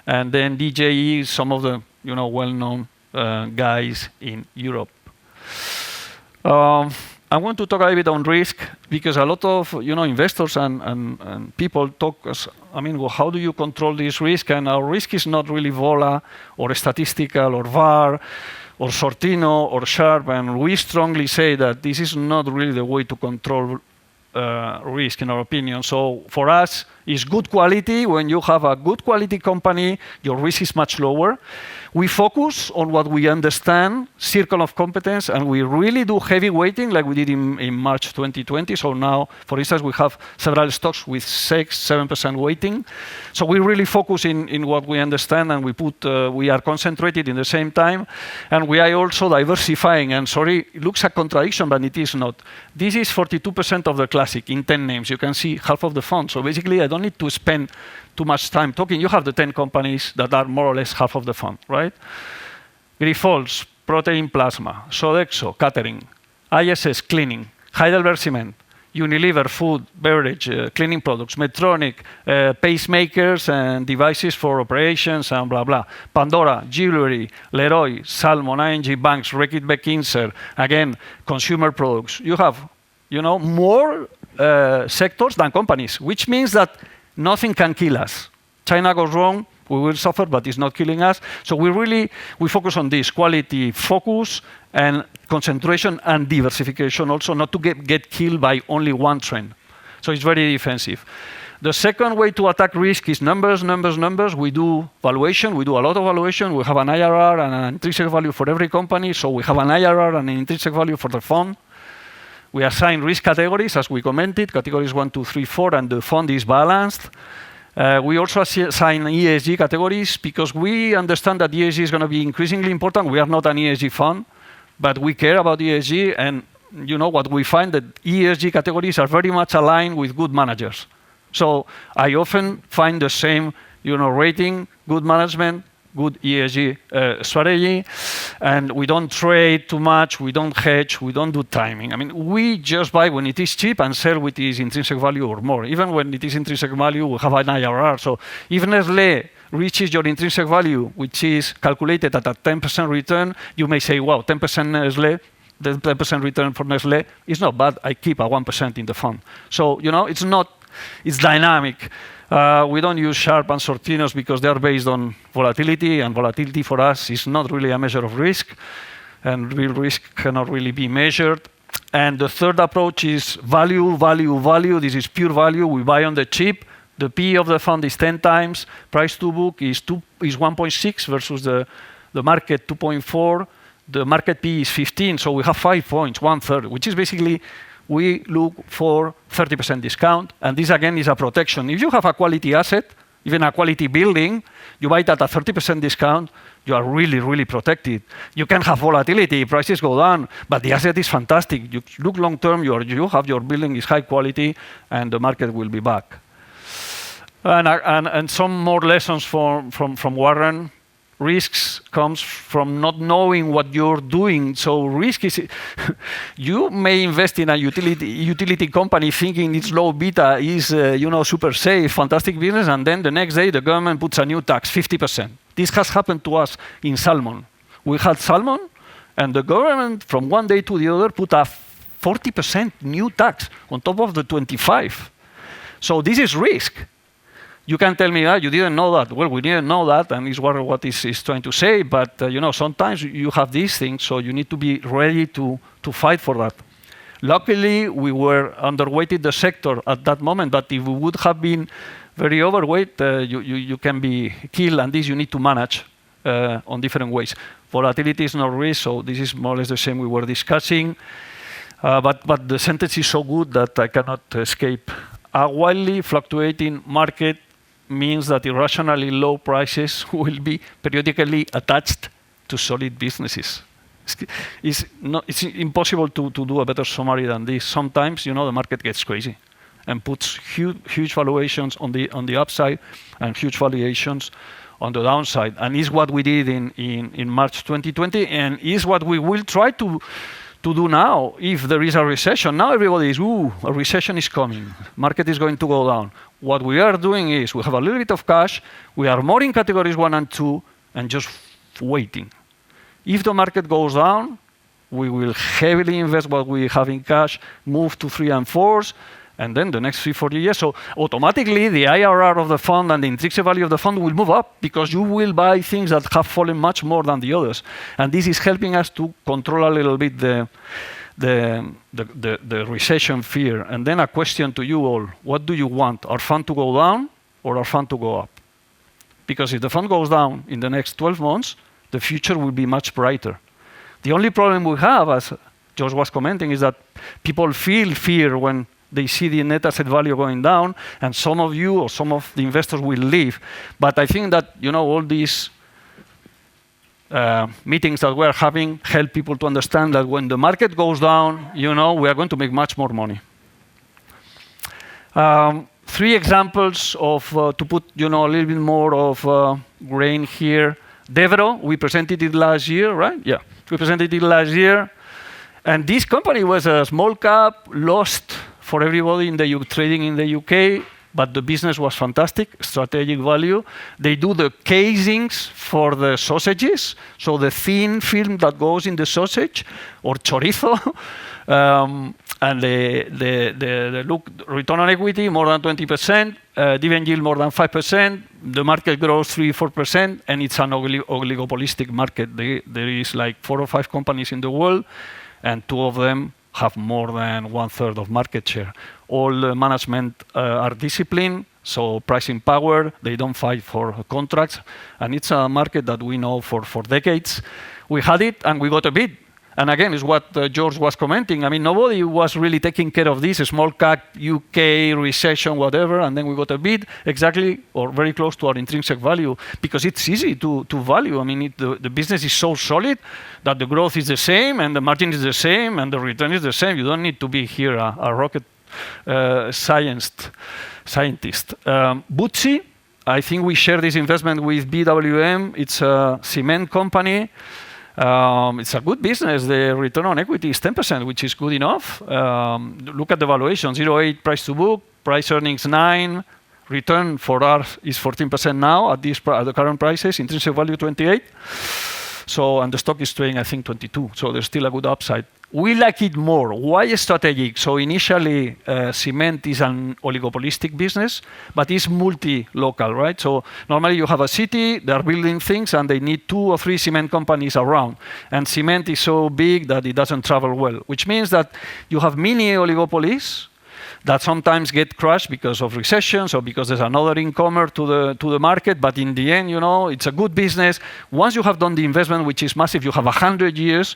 and then DJE, some of the well-known guys in Europe. I want to talk a little bit on risk, because a lot of investors and people talk, well, how do you control this risk? And our risk is not really Vola or statistical or VAR or Sortino or Sharp, and we strongly say that this is not really the way to control risk, in our opinion. So for us, it's good quality. When you have a good quality company, your risk is much lower. We focus on what we understand, circle of competence, and we really do heavy weighting like we did in March 2020. So now, for instance, we have several stocks with 6-7% weighting. So we really focus in what we understand, and we are concentrated in the same time. And we are also diversifying. And sorry, it looks a contradiction, but it is not. This is 42% of the classic in 10 names. You can see half of the fund. So basically, I don't need to spend too much time talking. You have the 10 companies that are more or less half of the fund, right? Grifols, Protein Plasma, Sodexo, Catering, ISS, Cleaning, Heidelberg Cement, Unilever, Food, Beverage, Cleaning Products, Medtronic, pacemakers and devices for operations and blah, blah. Pandora, Jewelry, Leroy, Salmon, ING Banks, Reckitt Beckkinser, again, consumer products. You have, more sectors than companies, which means that nothing can kill us. China goes wrong, we will suffer, but it's not killing us. So we focus on this quality, focus, and concentration and diversification also, not to get killed by only one trend. So it's very defensive. The second way to attack risk is numbers. We do valuation. We do a lot of valuation. We have an IRR and an intrinsic value for every company. So we have an IRR and an intrinsic value for the fund. We assign risk categories, as we commented, categories 1, 2, 3, 4, and the fund is balanced. We also assign ESG categories because we understand that ESG is going to be increasingly important. We are not an ESG fund, but we care about ESG, and what we find that ESG categories are very much aligned with good managers. So I often find the same, rating, good management, good ESG strategy, and we don't trade too much, we don't hedge, we don't do timing. I mean, we just buy when it is cheap and sell with its intrinsic value or more. Even when it is intrinsic value, we have an IRR. So even Nestlé reaches your intrinsic value, which is calculated at a 10% return, you may say, wow, 10% Nestlé, the 10% return for Nestlé is not bad. I keep a 1% in the fund. So, it's dynamic. We don't use Sharp and Sortinos because they're based on volatility, and volatility for us is not really a measure of risk, and real risk cannot really be measured. And the third approach is value. This is pure value. We buy on the cheap. The P of the fund is 10 times. Price to book is 1.6 versus the market 2.4. The market P is 15, so we have 5 points, 1/3, which is basically we look for 30% discount, and this again is a protection. If you have a quality asset, even a quality building, you buy it at a 30% discount, you are really, really protected. You can have volatility, prices go down, but the asset is fantastic. You look long term, you have your building is high quality, and the market will be back. And some more lessons from Warren. Risks comes from not knowing what you're doing. So risk is, you may invest in a utility company thinking it's low beta is super safe, fantastic business, and then the next day the government puts a new tax, 50%. This has happened to us in salmon. We had salmon, and the government from one day to the other put a 40% new tax on top of the 25. So this is risk. You can tell me that you didn't know that. Well, we didn't know that, and it's what is trying to say. But sometimes you have these things, so you need to be ready to fight for that. Luckily, we were underweighted the sector at that moment. But if we would have been very overweight, you can be killed, and this you need to manage on different ways. Volatility is not risk, so this is more or less the same we were discussing. But the sentence is so good that I cannot escape. A wildly fluctuating market means that irrationally low prices will be periodically attached to solid businesses. It's impossible to do a better summary than this. Sometimes, the market gets crazy and puts huge valuations on the upside and huge valuations on the downside. And is what we did in March 2020, and is what we will try to do now if there is a recession. Now everybody is, a recession is coming. Market is going to go down. What we are doing is we have a little bit of cash. We are more in categories 1 and 2 and just waiting. If the market goes down, we will heavily invest what we have in cash, move to 3 and 4s, and then the next 3-4 years. So automatically the IRR of the fund and the intrinsic value of the fund will move up because you will buy things that have fallen much more than the others. And this is helping us to control a little bit the the recession fear. And then a question to you all: what do you want? Our fund to go down or our fund to go up? Because if the fund goes down in the next 12 months, the future will be much brighter. The only problem we have, as George was commenting, is that people feel fear when they see the net asset value going down, and some of you or some of the investors will leave. But I think that all these meetings that we're having help people to understand that when the market goes down, we are going to make much more money. 3 examples of, to put a little bit more of grain here. Devero, we presented it last year, right? Yeah, we presented it last year. And this company was a small cap, lost for everybody in the trading in the UK, but the business was fantastic, strategic value. They do the casings for the sausages, so the thin film that goes in the sausage, or chorizo. And the return on equity, more than 20%, dividend yield more than 5%, the market grows 3-4%, and it's an oligopolistic market. There is like 4 or 5 companies in the world, and 2 of them have more than 1/3 of market share. All the management are disciplined, so pricing power, they don't fight for contracts, and it's a market that we know for decades. We had it, and we got a bid. And again, it's what George was commenting. I mean, nobody was really taking care of this, a small cap, UK, recession, whatever, and then we got a bid exactly or very close to our intrinsic value, because it's easy to value. I mean, the business is so solid that the growth is the same, and the margin is the same, and the return is the same. You don't need to be here a rocket scientist. Butzi, I think we share this investment with BWM. It's a cement company. It's a good business. The return on equity is 10%, which is good enough. Look at the valuation, 0.8 price to book, price earnings 9, return for us is 14% now at the current prices, intrinsic value 28. So, and the stock is trading, I think, 22. So there's still a good upside. We like it more. Why strategic? So initially, cement is an oligopolistic business, but it's multi-local, right? So normally you have a city, they're building things, and they need 2 or 3 cement companies around. And cement is so big that it doesn't travel well, which means that you have mini oligopolies that sometimes get crushed because of recessions or because there's another incomer to the market. But in the end, it's a good business. Once you have done the investment, which is massive, you have 100 years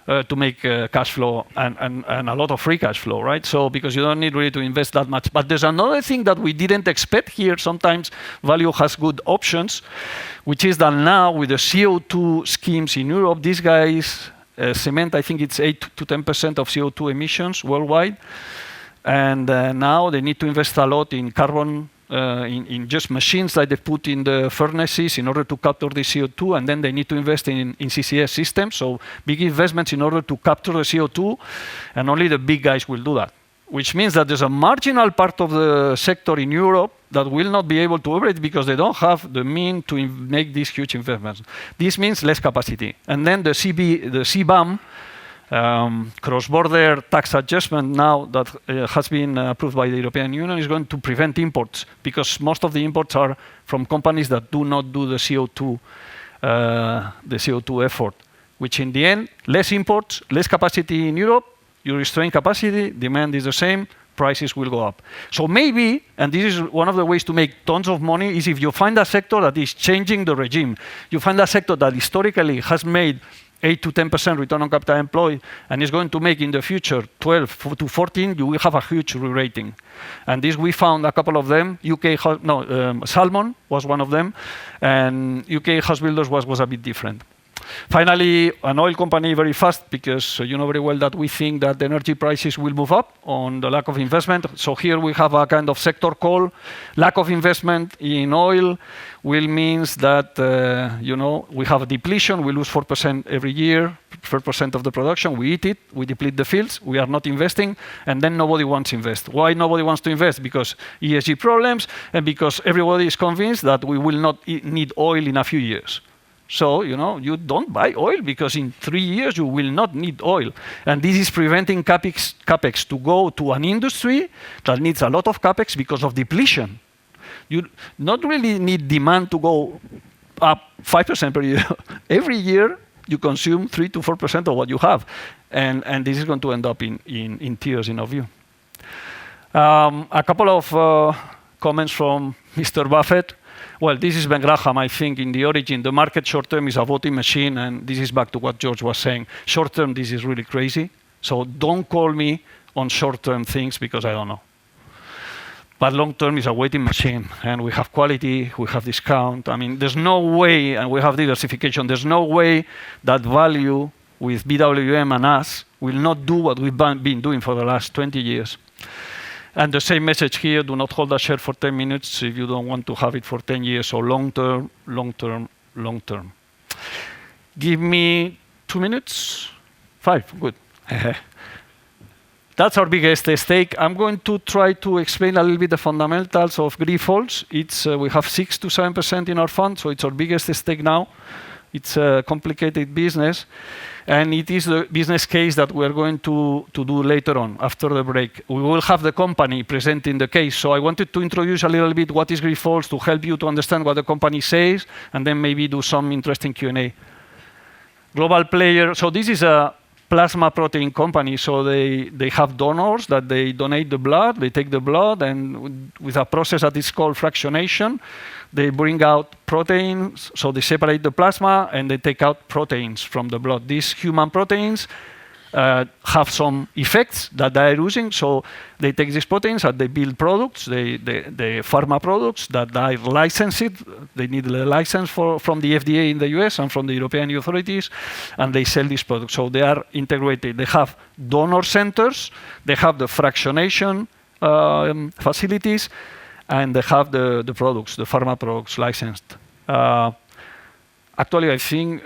to make cash flow and a lot of free cash flow, right? So because you don't need really to invest that much. But there's another thing that we didn't expect here. Sometimes value has good options, which is that now with the CO2 schemes in Europe, these guys, cement, I think it's 8 to 10% of CO2 emissions worldwide. And now they need to invest a lot in carbon, in just machines that they put in the furnaces in order to capture the CO2, and then they need to invest in CCS systems, so big investments in order to capture the CO2, and only the big guys will do that. Which means that there's a marginal part of the sector in Europe that will not be able to operate because they don't have the means to make these huge investments. This means less capacity. And then the CBAM, cross-border tax adjustment now that has been approved by the European Union is going to prevent imports, because most of the imports are from companies that do not do the CO2 effort, which in the end, less imports, less capacity in Europe, you restrain capacity, demand is the same, prices will go up. So maybe, and this is one of the ways to make tons of money, is if you find a sector that is changing the regime. You find a sector that historically has made 8 to 10% return on capital employed, and is going to make in the future 12 to 14, you will have a huge re-rating. And this, we found a couple of them. Salmon was one of them, and UK House Builders was a bit different. Finally, an oil company very fast, because you know very well that we think that the energy prices will move up on the lack of investment. So here we have a kind of sector call. Lack of investment in oil will means that we have a depletion. We lose 4% every year, 4% of the production. We eat it. We deplete the fields. We are not investing, and then nobody wants to invest. Why nobody wants to invest? Because ESG problems, and because everybody is convinced that we will not need oil in a few years. So, you don't buy oil because in 3 years you will not need oil. And this is preventing capex to go to an industry that needs a lot of capex because of depletion. You not really need demand to go up 5% per year. Every year you consume 3 to 4% of what you have. and this is going to end up in tears, in our view. A couple of comments from Mr. Buffett. Well, this is Ben Graham, I think, in the origin. The market short-term is a voting machine, and this is back to what George was saying. Short-term, this is really crazy. So don't call me on short-term things because I don't know. But long-term is a waiting machine, and we have quality, we have discount. I mean, there's no way, and we have diversification, there's no way that value with BWM and us will not do what we've been doing for the last 20 years. And the same message here, do not hold a share for 10 minutes if you don't want to have it for 10 years. So long-term, long-term, long-term. Give me 2 minutes? 5, good. That's our biggest stake. I'm going to try to explain a little bit the fundamentals of Grifols. We have 6 to 7% in our fund, so it's our biggest stake now. It's a complicated business. And it is the business case that we're going to do later on, after the break. We will have the company presenting the case. So I wanted to introduce a little bit what is Grifols to help you to understand what the company says, and then maybe do some interesting Q&A. Global player. So this is a plasma protein company. So they have donors that they donate the blood. They take the blood, and with a process that is called fractionation, they bring out proteins, so they separate the plasma and they take out proteins from the blood. These human proteins have some effects that they are using, so they take these proteins and they build products, the pharma products that are licensed. They need a license from the FDA in the US and from the European authorities, and they sell these products. So they are integrated. They have donor centers, they have the fractionation facilities, and they have the products, the pharma products licensed. Actually, I think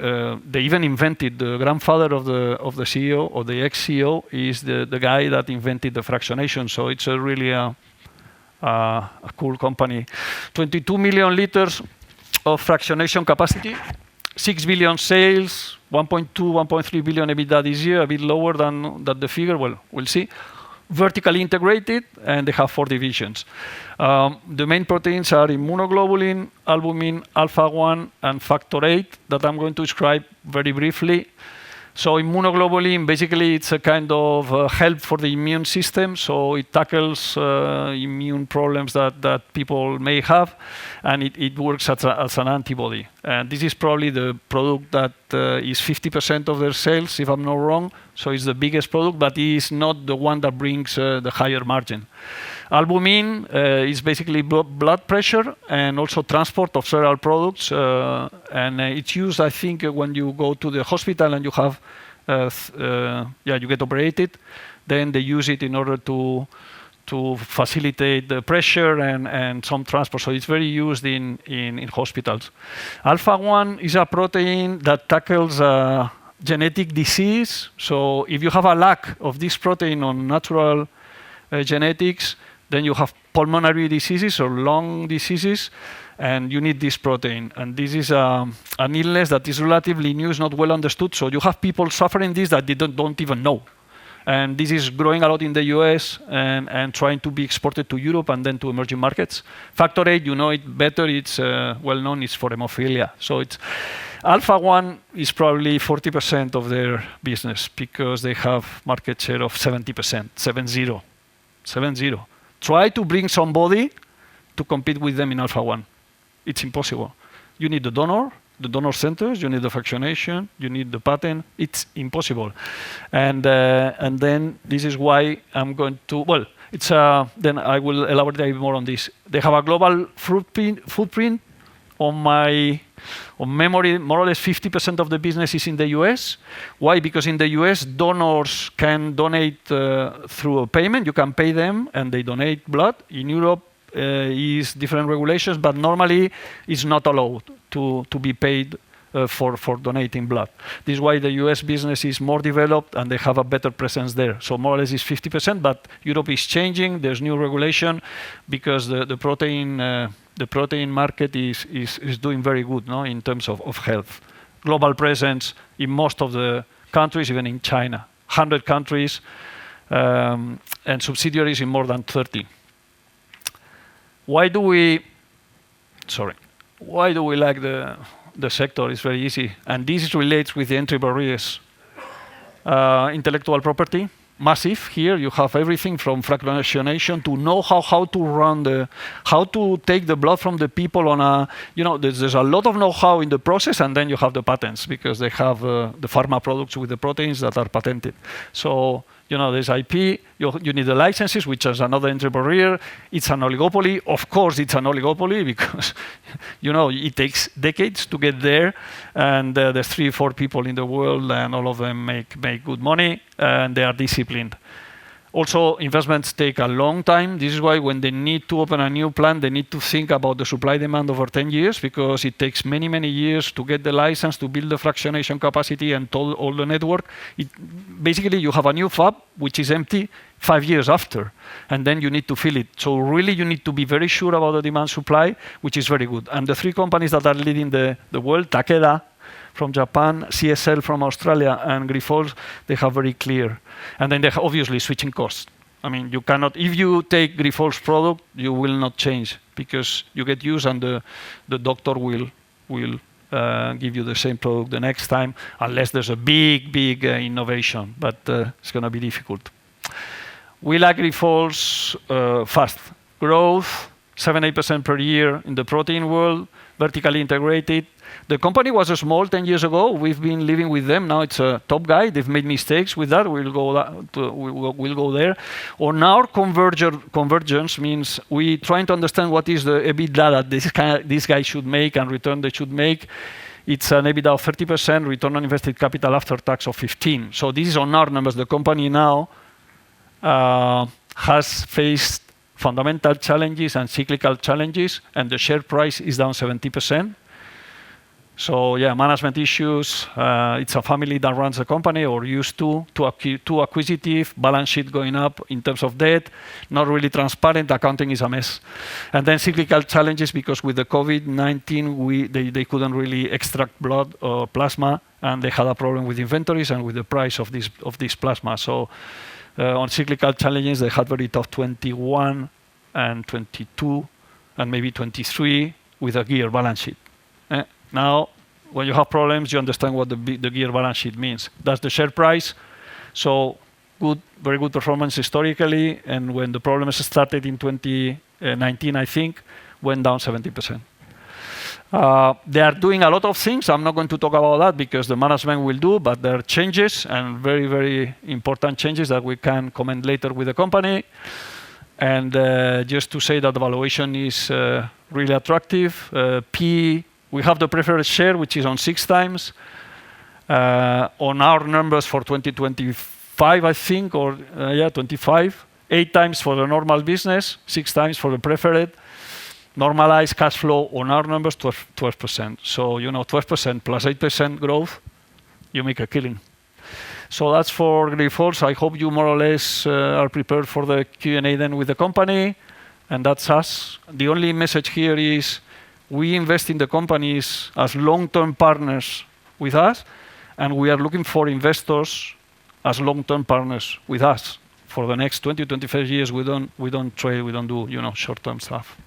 they even invented, the grandfather of the CEO, or the ex-CEO, is the guy that invented the fractionation. So it's really a cool company. 22 million liters of fractionation capacity, 6 billion sales, 1.2, 1.3 billion EBITDA this year, a bit lower than the figure. Well, we'll see. Vertically integrated, and they have 4 divisions. The main proteins are immunoglobulin, albumin, alpha-1, and factor VIII that I'm going to describe very briefly. So immunoglobulin, basically, it's a kind of help for the immune system. So it tackles immune problems that people may have, and it works as an antibody. And this is probably the product that is 50% of their sales, if I'm not wrong. So it's the biggest product, but it is not the one that brings the higher margin. Albumin is basically blood pressure and also transport of several products. And it's used, I think, when you go to the hospital and you have, you get operated, then they use it in order to facilitate the pressure and some transport. So it's very used in hospitals. Alpha-1 is a protein that tackles genetic disease. So if you have a lack of this protein on natural genetics, then you have pulmonary diseases or lung diseases, and you need this protein. And this is an illness that is relatively new, is not well understood. So you have people suffering this that they don't even know. And this is growing a lot in the US and trying to be exported to Europe and then to emerging markets. Factor VIII, you know it better. It's well known. It's for hemophilia. So it's Alpha-1 is probably 40% of their business because they have market share of 70%, 70. Try to bring somebody to compete with them in Alpha-1. It's impossible. You need the donor centers, you need the fractionation, you need the patent. It's impossible. And then this is why I'm going to, well, it's then I will elaborate a bit more on this. They have a global footprint. On memory, more or less 50% of the business is in the US. Why? Because in the US, donors can donate through a payment. You can pay them and they donate blood. In Europe, is different regulations, but normally it's not allowed to be paid for donating blood. This is why the US business is more developed and they have a better presence there. So more or less it's 50%, but Europe is changing. There's new regulation because the protein market is doing very good, no, in terms of health. Global presence in most of the countries, even in China. 100 countries and subsidiaries in more than 30. Why do we like the sector? It's very easy. And this relates with the entry barriers. intellectual property. Massive. Here you have everything from fractionation to know-how, how to take the blood from the people on a, there's a lot of know-how in the process, and then you have the patents because they have the pharma products with the proteins that are patented. So, there's IP, you need the licenses, which is another entry barrier. It's an oligopoly. Of course, it's an oligopoly because, it takes decades to get there. And there's 3 or 4 people in the world, and all of them make good money, and they are disciplined. Also, investments take a long time. This is why when they need to open a new plant, they need to think about the supply demand over 10 years because it takes many, many years to get the license, to build the fractionation capacity and all the network. Basically, you have a new fab, which is empty 5 years after, and then you need to fill it. So really, you need to be very sure about the demand supply, which is very good. And the 3 companies that are leading the world, Takeda from Japan, CSL from Australia, and Grifols, they have very clear. And then they have obviously switching costs. I mean, you cannot, if you take Grifols product, you will not change because you get used and the doctor will give you the same product the next time unless there's a big innovation, but it's going to be difficult. We like Grifols fast growth, 7-8% per year in the protein world, vertically integrated. The company was small 10 years ago. We've been living with them. Now it's a top guy. They've made mistakes with that. We'll go there. On our convergence means we trying to understand what is the EBITDA that this guy should make and return they should make. It's an EBITDA of 30%, return on invested capital after tax of 15%. So this is on our numbers. The company now has faced fundamental challenges and cyclical challenges, and the share price is down 70%. So yeah, management issues. It's a family that runs the company, or used to, too acquisitive, balance sheet going up in terms of debt, not really transparent, accounting is a mess. And then cyclical challenges because with the COVID-19, they couldn't really extract blood or plasma, and they had a problem with inventories and with the price of this plasma. So on cyclical challenges, they had very tough 21 and 22 and maybe 23 with a gear balance sheet. Now, when you have problems, you understand what the gear balance sheet means. That's the share price. So good, very good performance historically. And when the problems started in 2019, I think, went down 70%. They are doing a lot of things. I'm not going to talk about that because the management will do, but there are changes and very, very important changes that we can comment later with the company. And just to say that the valuation is really attractive. P, we have the preferred share, which is on 6 times. On our numbers for 2025, I think, or 25, 8 times for the normal business, 6 times for the preferred. Normalized cash flow on our numbers, 12%. So, 12% plus 8% growth, you make a killing. So that's for Grifols. I hope you more or less are prepared for the Q&A then with the company. And that's us. The only message here is we invest in the companies as long-term partners with us, and we are looking for investors as long-term partners with us. For the next 20, 25 years, we don't trade, we don't do short-term stuff.